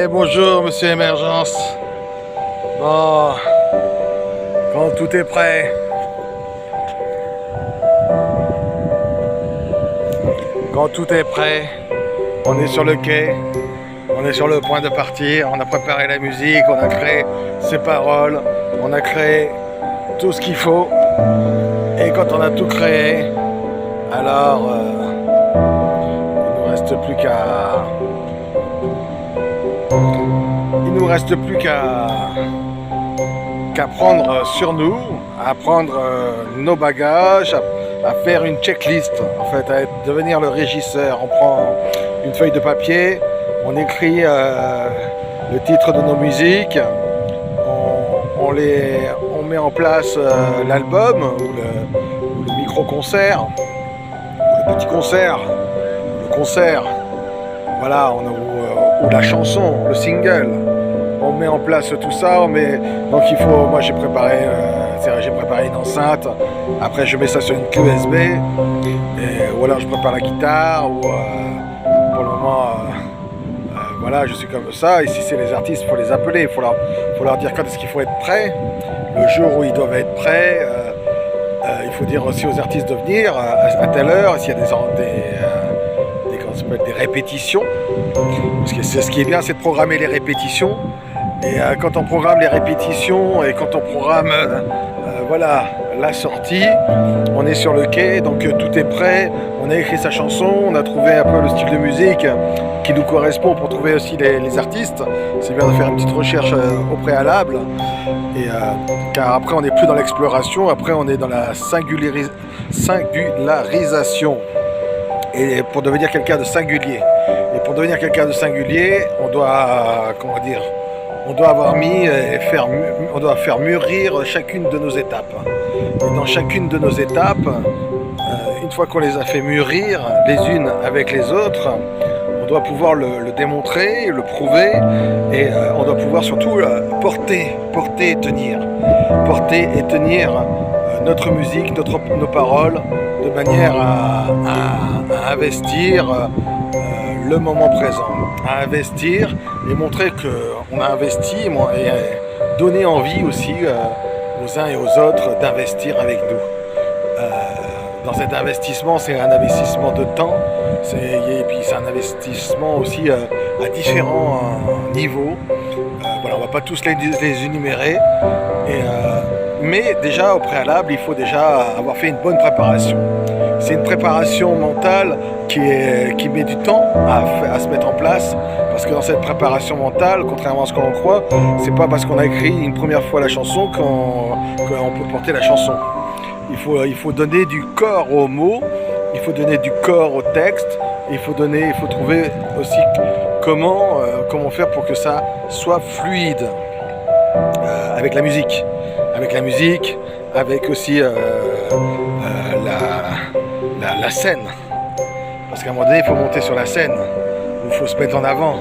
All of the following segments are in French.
Bonjour Monsieur Émergence. Bon, quand tout est prêt, on est sur le quai, on est sur le point de partir, on a préparé la musique, on a créé ses paroles, on a créé tout ce qu'il faut. Et quand on a tout créé, alors il nous reste plus qu'à prendre sur nous, à prendre nos bagages, à faire une checklist, en fait, à devenir le régisseur. On prend une feuille de papier, on écrit le titre de nos musiques, on met en place l'album ou le micro-concert, ou le petit concert, le concert, voilà, ou la chanson, le single. On met en place tout ça, donc il faut, moi j'ai préparé une enceinte, après je mets ça sur une clé USB, ou alors je prépare la guitare, ou pour le moment, voilà, je suis comme ça. Et si c'est les artistes, il faut les appeler, il faut leur dire quand est-ce qu'il faut être prêt, le jour où ils doivent être prêts. Il faut dire aussi aux artistes de venir à telle heure, s'il y a des répétitions, parce que c'est ce qui est bien, c'est de programmer les répétitions. Et quand on programme les répétitions et quand on programme voilà, la sortie, on est sur le quai, donc tout est prêt, on a écrit sa chanson, on a trouvé un peu le style de musique qui nous correspond pour trouver aussi les artistes. C'est bien de faire une petite recherche au préalable, car après on n'est plus dans l'exploration, après on est dans la singularisation. Et pour devenir quelqu'un de singulier. Et pour devenir quelqu'un de singulier, on doit, on doit faire mûrir chacune de nos étapes. Et dans chacune de nos étapes, une fois qu'on les a fait mûrir les unes avec les autres, on doit pouvoir le démontrer, le prouver, et on doit pouvoir surtout porter et tenir. Porter et tenir notre musique, nos paroles, de manière à investir le moment présent, à investir et montrer qu'on a investi et donner envie aussi aux uns et aux autres d'investir avec nous. Dans cet investissement, c'est un investissement de temps, et puis c'est un investissement aussi à différents niveaux. Voilà, on ne va pas tous les énumérer. Mais déjà au préalable, il faut déjà avoir fait une bonne préparation. C'est une préparation mentale qui met du temps à se mettre en place, parce que dans cette préparation mentale, contrairement à ce que l'on croit, c'est pas parce qu'on a écrit une première fois la chanson qu'on peut porter la chanson. Il faut donner du corps aux mots, il faut donner du corps au texte, il faut trouver aussi comment faire pour que ça soit fluide avec la musique. Avec aussi la scène. Parce qu'à un moment donné, il faut monter sur la scène, il faut se mettre en avant.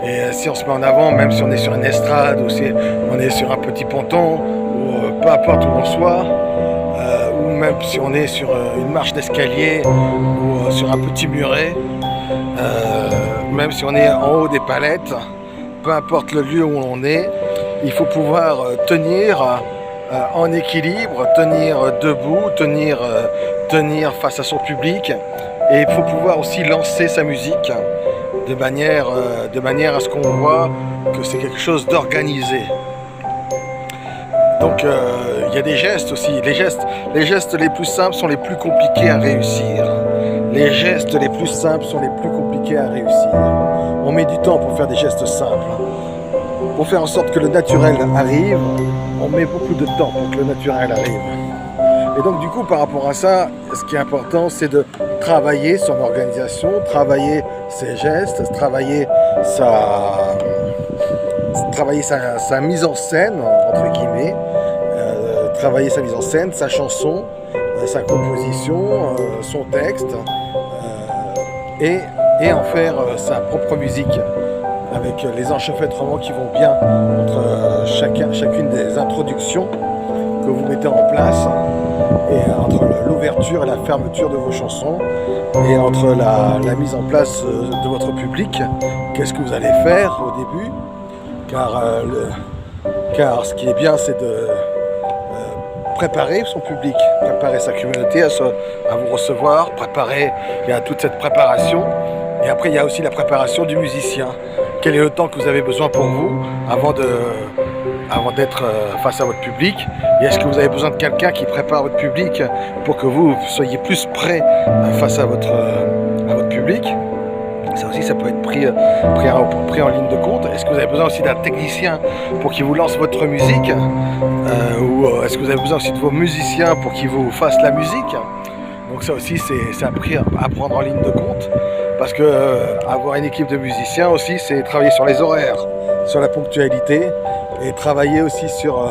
Et si on se met en avant, même si on est sur une estrade, ou si on est sur un petit ponton, ou peu importe où on soit, ou même si on est sur une marche d'escalier, ou sur un petit muret, même si on est en haut des palettes, peu importe le lieu où on est, il faut pouvoir tenir en équilibre, tenir debout, tenir face à son public, et il faut pouvoir aussi lancer sa musique de manière à ce qu'on voit que c'est quelque chose d'organisé. Donc il y a des gestes aussi. Les gestes les plus simples sont les plus compliqués à réussir. Les gestes les plus simples sont les plus compliqués à réussir. On met du temps pour faire des gestes simples. Pour faire en sorte que le naturel arrive, on met beaucoup de temps pour que le naturel arrive. Et donc du coup, par rapport à ça, ce qui est important, c'est de travailler son organisation, travailler ses gestes, travailler sa mise en scène, entre guillemets, travailler sa mise en scène, sa chanson, sa composition, son texte, et en faire sa propre musique, avec les enchevêtrements qui vont bien entre chacune des introductions que vous mettez en place. et entre l'ouverture et la fermeture de vos chansons, et entre la mise en place de votre public, qu'est-ce que vous allez faire au début, car ce qui est bien, c'est de préparer son public, préparer sa communauté à vous recevoir, il y a toute cette préparation, et après il y a aussi la préparation du musicien. Quel est le temps que vous avez besoin pour vous avant d'être face à votre public, et est-ce que vous avez besoin de quelqu'un qui prépare votre public pour que vous soyez plus prêt face à votre public. Ça aussi, ça peut être pris en ligne de compte. Est-ce que vous avez besoin aussi d'un technicien pour qu'il vous lance votre musique, ou est-ce que vous avez besoin aussi de vos musiciens pour qu'ils vous fassent la musique? Donc ça aussi, c'est à prendre en ligne de compte, parce que avoir une équipe de musiciens aussi, c'est travailler sur les horaires, sur la ponctualité, et travailler aussi sur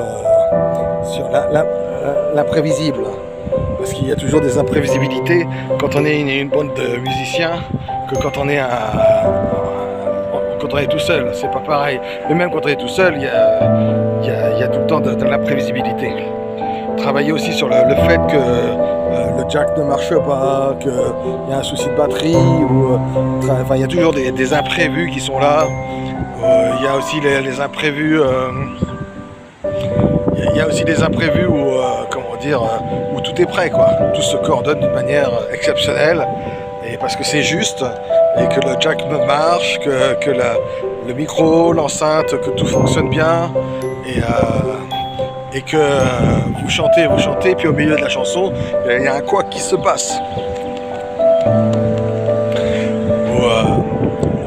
l'imprévisible, parce qu'il y a toujours des imprévisibilités quand on est une bande de musiciens que quand on est tout seul. C'est pas pareil, mais même quand on est tout seul, il y a tout le temps de l'imprévisibilité. Travailler aussi sur le fait que le jack ne marche pas, qu'il y a un souci de batterie, il y a toujours des imprévus qui sont là. Il y a aussi les imprévus. Il y a aussi des imprévus où tout est prêt, quoi. Tout se coordonne d'une manière exceptionnelle, et parce que c'est juste, et que le jack marche, que le micro, l'enceinte, que tout fonctionne bien, et que vous chantez, puis au milieu de la chanson, il y a un couac qui se passe.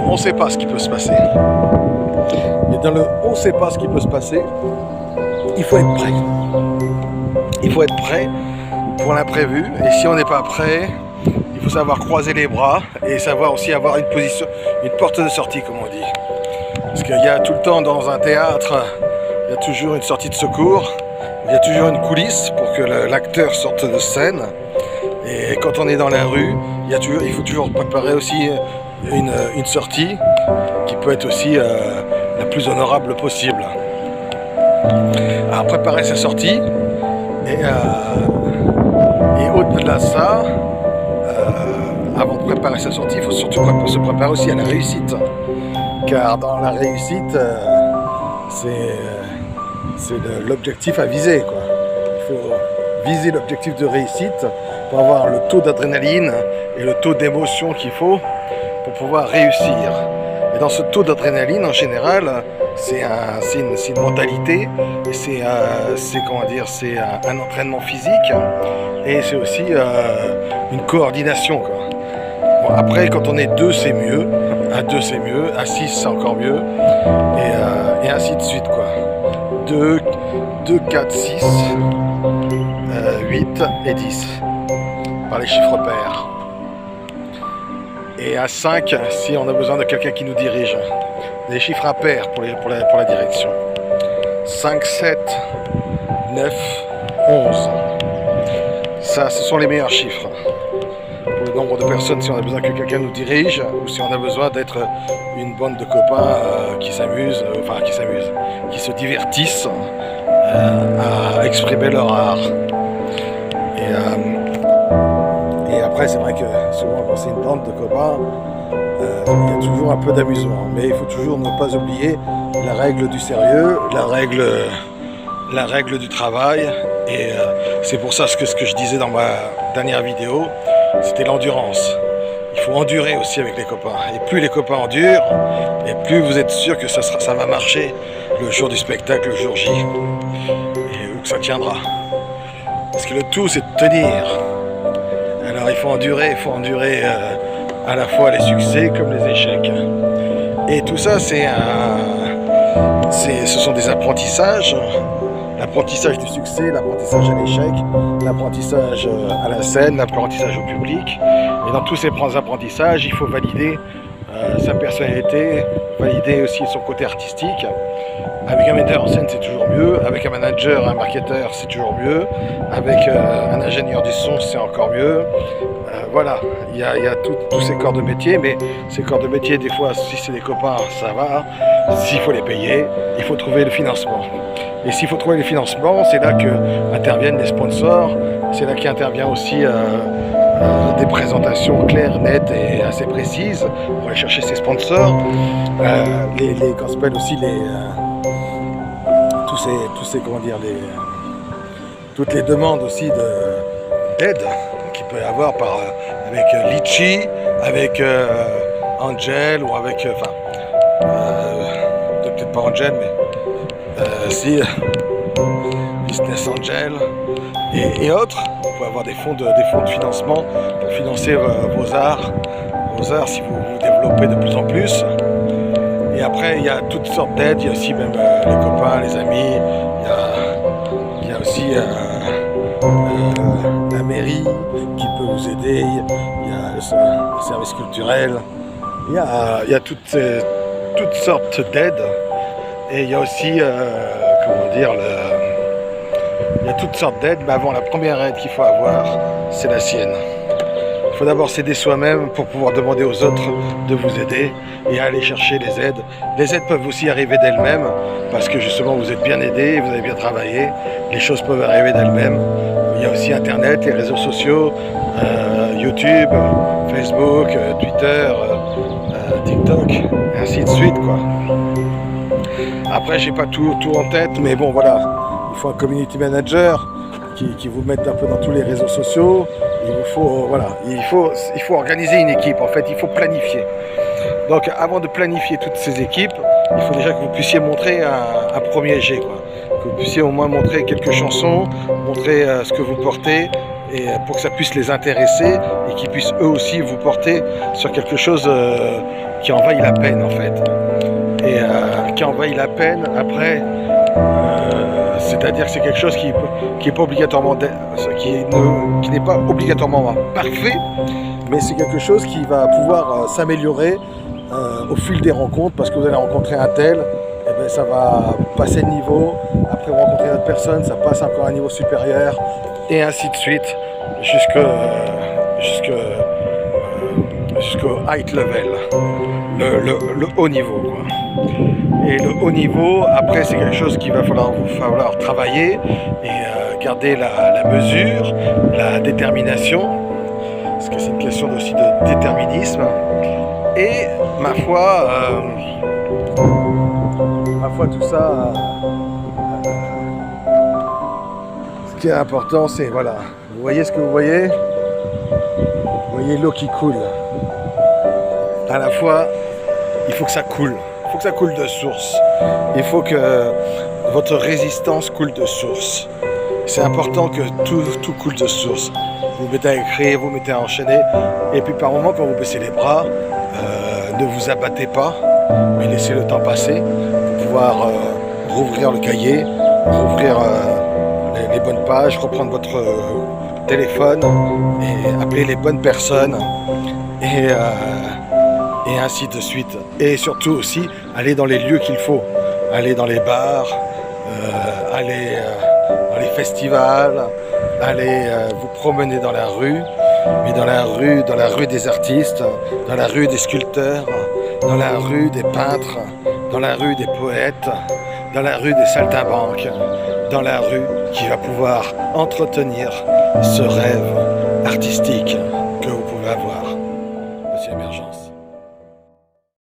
On ne sait pas ce qui peut se passer. Mais dans le on ne sait pas ce qui peut se passer, il faut être prêt. Il faut être prêt pour l'imprévu, et si on n'est pas prêt, il faut savoir croiser les bras et savoir aussi avoir une porte de sortie, comme on dit. Parce qu'il y a tout le temps dans un théâtre, il y a toujours une sortie de secours, il y a toujours une coulisse pour que l'acteur sorte de scène. Et quand on est dans la rue, il faut toujours préparer aussi une sortie qui peut être aussi la plus honorable possible. Alors préparer sa sortie, et au-delà de ça, avant de préparer sa sortie, il faut surtout se préparer aussi à la réussite. Car dans la réussite, c'est l'objectif à viser, quoi. Il faut viser l'objectif de réussite pour avoir le taux d'adrénaline et le taux d'émotion qu'il faut pour pouvoir réussir. Et dans ce taux d'adrénaline, en général, c'est une mentalité, et c'est un entraînement physique, et c'est aussi une coordination, quoi. Bon, après, quand on est deux, c'est mieux. À 2, c'est mieux. À 6, c'est encore mieux. Et ainsi de suite, quoi. 2, 4, 6, 8 et 10. Par les chiffres pairs. Et à 5, si on a besoin de quelqu'un qui nous dirige. Des chiffres impairs pour la direction. 5, 7, 9, 11. Ça, ce sont les meilleurs chiffres. Pour le nombre de personnes, si on a besoin que quelqu'un nous dirige, ou si on a besoin d'être une bande de copains qui qui se divertissent à exprimer leur art. Et après, c'est vrai que souvent, quand c'est une bande de copains, il y a toujours un peu d'amusement. Mais il faut toujours ne pas oublier la règle du sérieux, la règle du travail. Et c'est pour ça ce que je disais dans ma dernière vidéo, c'était l'endurance. Il faut endurer aussi avec les copains. Et plus les copains endurent, et plus vous êtes sûr que ça va marcher le jour du spectacle, le jour J. Et où que ça tiendra. Parce que le tout, c'est de tenir. Alors il faut endurer à la fois les succès comme les échecs. Et tout ça, ce sont des apprentissages. L'apprentissage du succès, l'apprentissage à l'échec, l'apprentissage à la scène, l'apprentissage au public. Et dans tous ces apprentissages, il faut valider sa personnalité, valider aussi son côté artistique. Avec un metteur en scène, c'est toujours mieux. Avec un manager, un marketeur, c'est toujours mieux. Avec un ingénieur du son, c'est encore mieux. Voilà, il y a tous ces corps de métier, mais ces corps de métier, des fois, si c'est des copains, ça va. S'il faut les payer, il faut trouver le financement. Et s'il faut trouver les financements, c'est là que interviennent les sponsors, c'est là qu'intervient aussi des présentations claires, nettes et assez précises pour aller chercher ces sponsors. Qu'on s'appelle aussi tous ces comment dire, toutes les demandes aussi d'aide qu'il peut y avoir avec Litchi, avec Angel ou avec peut-être pas Angel mais si Business Angel et autres. Vous pouvez avoir des fonds de financement pour financer vos arts si vous vous développez de plus en plus. Et après, il y a toutes sortes d'aides. Il y a aussi même les copains, les amis. Il y a aussi la mairie qui peut vous aider. Il y a le service culturel. Il y a toutes sortes d'aides. Et il y a aussi, il y a toutes sortes d'aides, mais avant, la première aide qu'il faut avoir, c'est la sienne. Il faut d'abord s'aider soi-même pour pouvoir demander aux autres de vous aider et aller chercher les aides. Les aides peuvent aussi arriver d'elles-mêmes parce que justement vous êtes bien aidé, vous avez bien travaillé, les choses peuvent arriver d'elles-mêmes. Il y a aussi Internet, les réseaux sociaux, YouTube, Facebook, Twitter, TikTok, et ainsi de suite, quoi. Après, j'ai pas tout en tête, mais bon, voilà. Il faut un community manager qui vous mette un peu dans tous les réseaux sociaux. Il faut organiser une équipe, en fait, il faut planifier. Donc avant de planifier toutes ces équipes, il faut déjà que vous puissiez montrer un premier jet, quoi. Que vous puissiez au moins montrer quelques chansons, montrer ce que vous portez, et pour que ça puisse les intéresser et qu'ils puissent eux aussi vous porter sur quelque chose qui en vaille la peine, en fait. Et qui en vaille la peine après. C'est-à-dire que c'est quelque chose qui est pas obligatoirement qui n'est pas obligatoirement parfait, mais c'est quelque chose qui va pouvoir s'améliorer au fil des rencontres, parce que vous allez rencontrer un tel, et bien ça va passer de niveau, après vous rencontrez une autre personne, ça passe encore à un niveau supérieur, et ainsi de suite, jusqu'au high level, le haut niveau, quoi. Et le haut niveau, après, c'est quelque chose qu'il va falloir travailler et garder la mesure, la détermination, parce que c'est une question aussi de déterminisme. Et ma foi, tout ça, ce qui est important, c'est, voilà, vous voyez ce que vous voyez? Vous voyez l'eau qui coule. À la fois, il faut que ça coule. Il faut que ça coule de source. Il faut que votre résistance coule de source. C'est important que tout coule de source. Vous mettez à écrire, vous mettez à enchaîner. Et puis par moment, quand vous baissez les bras, ne vous abattez pas, mais laissez le temps passer pour pouvoir rouvrir le cahier, rouvrir les bonnes pages, reprendre votre téléphone et appeler les bonnes personnes. Et ainsi de suite. Et surtout aussi, aller dans les lieux qu'il faut. Aller dans les bars, aller dans les festivals, aller vous promener dans la rue, mais dans la rue des artistes, dans la rue des sculpteurs, dans la rue des peintres, dans la rue des poètes, dans la rue des saltimbanques, dans la rue qui va pouvoir entretenir ce rêve artistique que vous pouvez avoir.